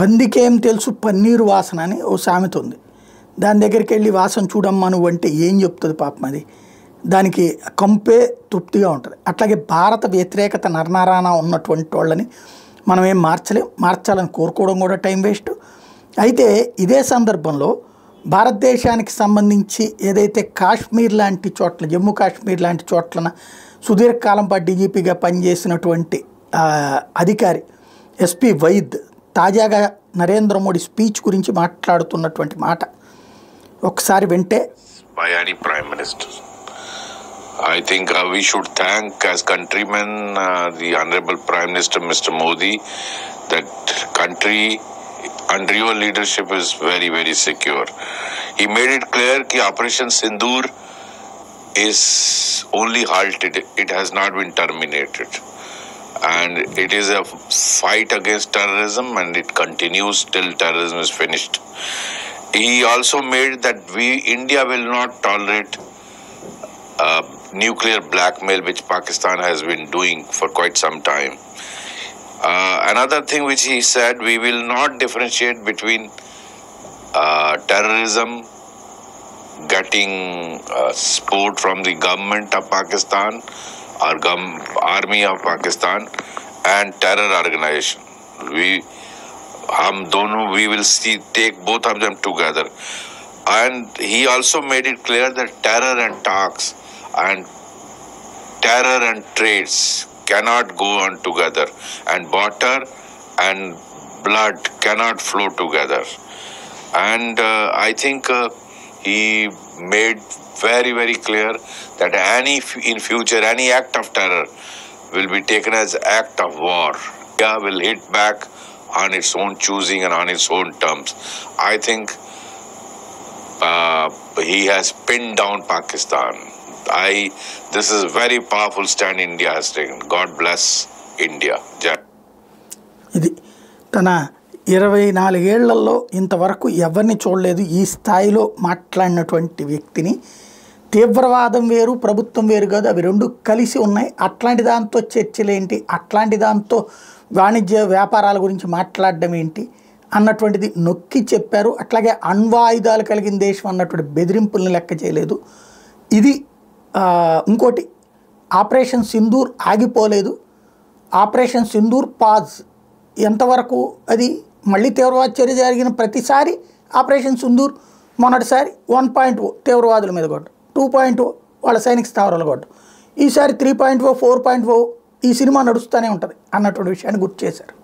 పందికేం తెలుసు పన్నీరు వాసన అని ఓ సామెత ఉంది. దాని దగ్గరికి వెళ్ళి వాసన చూడమ్మా నువ్వు అంటే ఏం చెప్తుంది పాపం, అది దానికి కంపే తృప్తిగా ఉంటుంది. అట్లాగే భారత వ్యతిరేకత నరనరాన ఉన్నటువంటి వాళ్ళని మనం ఏం మార్చలేం, మార్చాలని కోరుకోవడం కూడా టైం వేస్ట్. అయితే ఇదే సందర్భంలో భారతదేశానికి సంబంధించి ఏదైతే కాశ్మీర్ లాంటి చోట్ల, జమ్మూ కాశ్మీర్ లాంటి చోట్లన సుదీర్ఘకాలం పాటు డీజీపీగా పనిచేసినటువంటి అధికారి ఎస్పీ వైద్ తాజాగా నరేంద్ర మోడీ స్పీచ్ గురించి మాట్లాడుతున్నటువంటి మాట ఒకసారి వింటే. By any prime minister, I think we should thank as countrymen the honorable Prime Minister Mr. Modi, that country under your leadership is very, very secure. He made it clear that Operation Sindoor is only halted, it has not been terminated, and it is a fight against terrorism and it continues till terrorism is finished. He also made that India will not tolerate nuclear blackmail, which Pakistan has been doing for quite some time. Another thing which he said, we will not differentiate between terrorism, getting support from the government of Pakistan or army of Pakistan and terror organization. We will take both of them together. And he also made it clear that terror and talks and terror and trades cannot go on together, and water and blood cannot flow together. And I think he made very, very clear that in future any act of terror will be taken as act of war. India will hit back on its own choosing and on its own terms. I think he has pinned down Pakistan. This is a very powerful stand India has taken. God bless India. ఇది తన 24 ఏళ్లలో ఇంతవరకు ఎవరిని చూడలేదు ఈ స్థాయిలో మాట్లాడినటువంటి వ్యక్తిని. తీవ్రవాదం వేరు, ప్రభుత్వం వేరు కాదు, అవి రెండు కలిసి ఉన్నాయి. అట్లాంటి దాంతో చర్చలేంటి, అట్లాంటి దాంతో వాణిజ్య వ్యాపారాల గురించి మాట్లాడడం ఏంటి అన్నటువంటిది నొక్కి చెప్పారు. అట్లాగే అణ్వాయుధాలు కలిగిన దేశం అన్నటువంటి బెదిరింపుల్ని లెక్క చేయలేదు. ఇది ఇంకోటి, ఆపరేషన్ సింధూర్ ఆగిపోలేదు, ఆపరేషన్ సింధూర్ పాజ్ ఎంతవరకు, అది మళ్ళీ తీవ్రవాద చర్య జరిగిన ప్రతిసారి ఆపరేషన్ సింధూర్ మొన్నటిసారి 1.0 తీవ్రవాదుల మీద కొట్టు, 2.0 వాళ్ళ సైనిక స్థావరాలు కొట్టు, ఈసారి 3.0 4.0 ఈ సినిమా నడుస్తూనే ఉంటుంది అన్నటువంటి విషయాన్ని గుర్తు చేశారు.